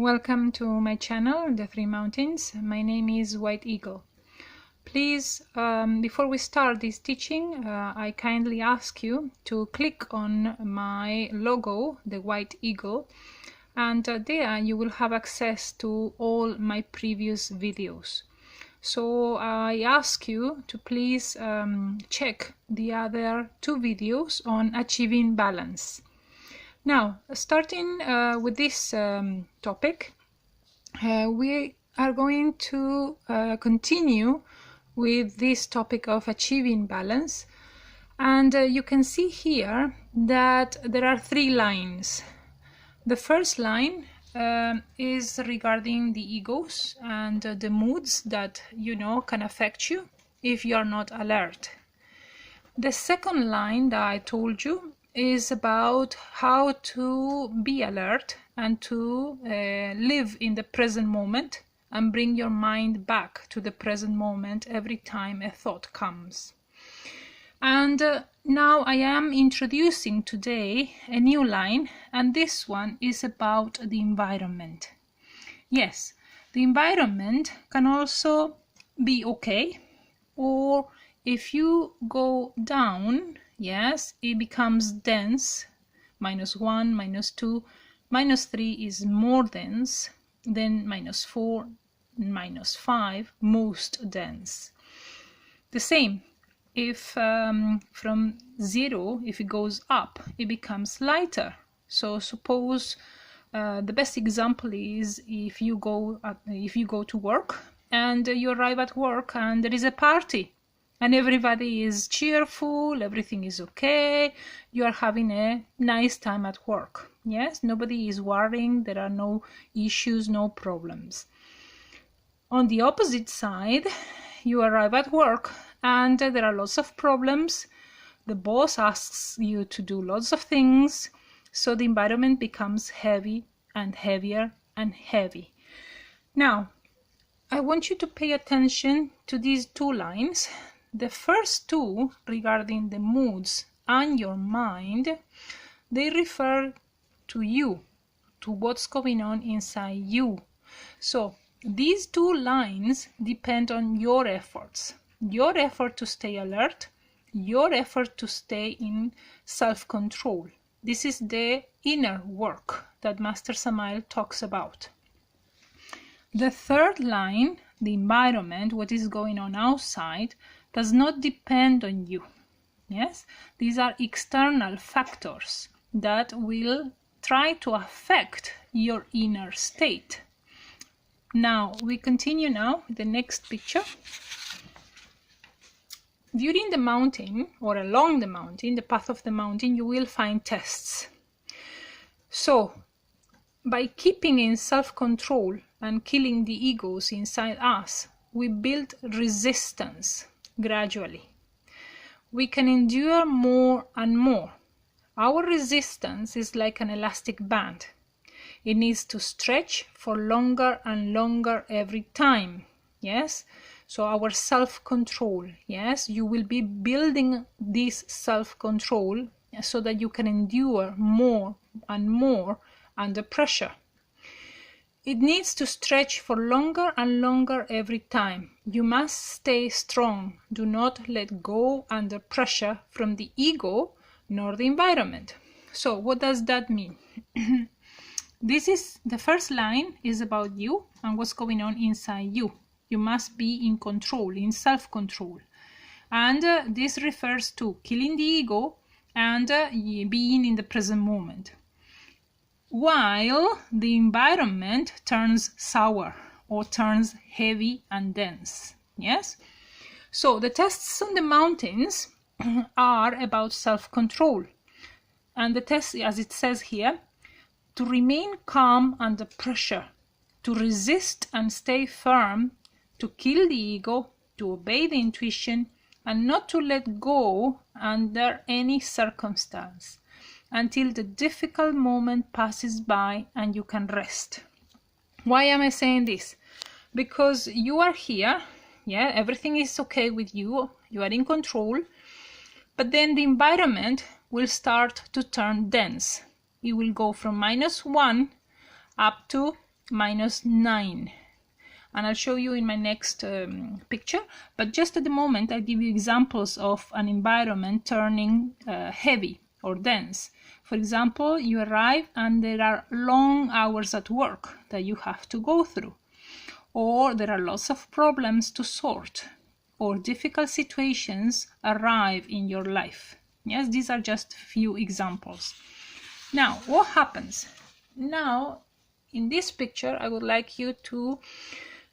Welcome to my channel, The Three Mountains. My name is White Eagle. Please, before we start this teaching, I kindly ask you to click on my logo, the White Eagle, and there you will have access to all my previous videos. So I ask you to please check the other two videos on achieving balance. Now, starting with this topic, we are going to continue with this topic of achieving balance, and you can see here that there are three lines. The first line is regarding the egos and the moods that can affect you if you are not alert. The second line that I told you is about how to be alert and to live in the present moment and bring your mind back to the present moment every time a thought comes. And now I am introducing today a new line, and this one is about the environment. Yes, the environment can also be okay, or if you go down, yes, it becomes dense, -1, -2, -3 is more dense, then -4, -5, most dense. The same, if from 0, if it goes up, it becomes lighter. So suppose the best example is if you go to work and you arrive at work and there is a party. And everybody is cheerful, everything is okay, you are having a nice time at work. Yes, nobody is worrying, there are no issues, no problems. On the opposite side, you arrive at work and there are lots of problems. The boss asks you to do lots of things, so the environment becomes heavy and heavier and heavy. Now, I want you to pay attention to these two lines. The first two, regarding the moods and your mind, they refer to you, to what's going on inside you. So these two lines depend on your efforts to stay alert, your effort to stay in self-control. This is the inner work that Master Samael talks about. The third line, the environment, what is going on outside, does not depend on you. Yes, these are external factors that will try to affect your inner state. Now we continue now with the next picture. During the mountain, or along the mountain, the path of the mountain, you will find tests. So by keeping in self-control and killing the egos inside us, we build resistance. Gradually, we can endure more and more. Our resistance is like an elastic band. It needs to stretch for longer and longer every time. Yes, so our self-control, yes, you will be building this self-control so that you can endure more and more under pressure. It needs to stretch for longer and longer every time. You must stay strong. Do not let go under pressure from the ego nor the environment. So what does that mean? This is the first line is about you and what's going on inside you. You must be in control, in self-control. And this refers to killing the ego and being in the present moment. While the environment turns sour or turns heavy and dense. Yes? So the tests on the mountains are about self-control. And the test, as it says here, to remain calm under pressure, to resist and stay firm, to kill the ego, to obey the intuition, and not to let go under any circumstance, until the difficult moment passes by and you can rest. Why am I saying this? Because you are here, yeah, everything is okay with you, you are in control, but then the environment will start to turn dense. It will go from -1 up to minus 9. And I'll show you in my next picture. But just at the moment, I'll give you examples of an environment turning heavy or dense. For example, you arrive and there are long hours at work that you have to go through. Or there are lots of problems to sort. Or difficult situations arrive in your life. Yes, these are just few examples. Now, what happens? Now, in this picture, I would like you to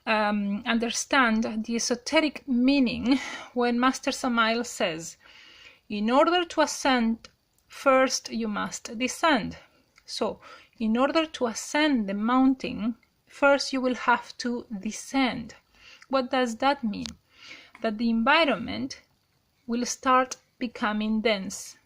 understand the esoteric meaning when Master Samael says, in order to ascend, first you must descend. So, in order to ascend the mountain, first you will have to descend. What does that mean? That the environment will start becoming dense.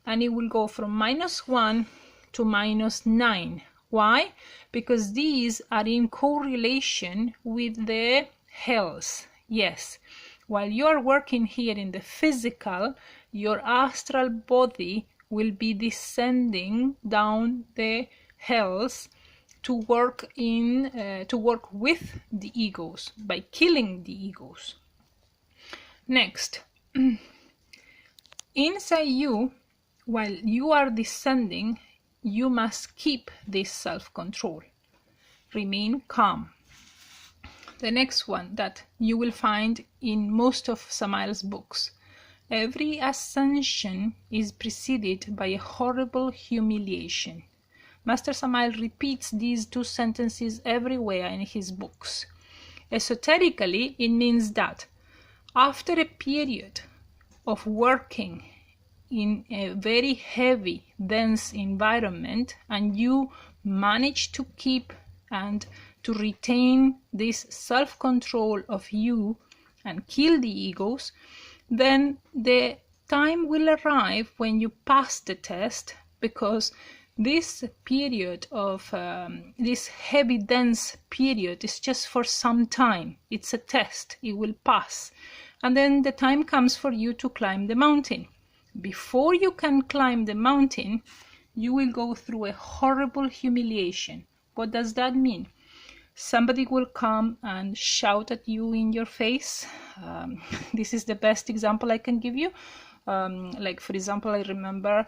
And it will go from -1 to -9. Why? Because these are in correlation with the hells. Yes, while you are working here in the physical, your astral body will be descending down the hells to work with the egos by killing the egos. Next, inside you, while you are descending, you must keep this self-control. Remain calm. The next one that you will find in most of Samael's books. Every ascension is preceded by a horrible humiliation. Master Samael repeats these two sentences everywhere in his books. Esoterically, it means that after a period of working in a very heavy, dense environment, and you manage to keep and to retain this self-control of you and kill the egos, then the time will arrive when you pass the test, because this period of this heavy, dense period is just for some time. It's a test. It will pass. And then the time comes for you to climb the mountain. Before you can climb the mountain, you will go through a horrible humiliation. What does that mean? Somebody will come and shout at you in your face. This is the best example I can give you. Like, for example, I remember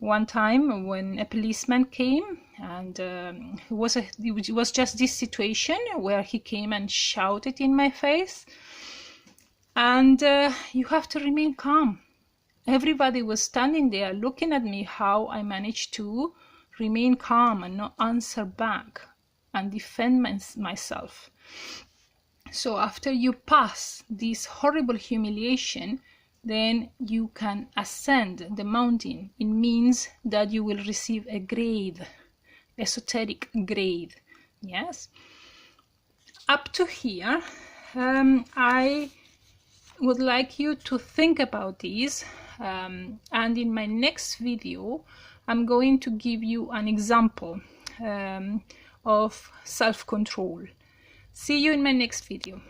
one time when a policeman came, and it was just this situation where he came and shouted in my face. And you have to remain calm. Everybody was standing there looking at me, how I managed to remain calm and not answer back and defend myself. So after you pass this horrible humiliation, then you can ascend the mountain. It means that you will receive a grade, esoteric grade. Yes. Up to here, I would like you to think about these. And in my next video, I'm going to give you an example of self-control. See you in my next video.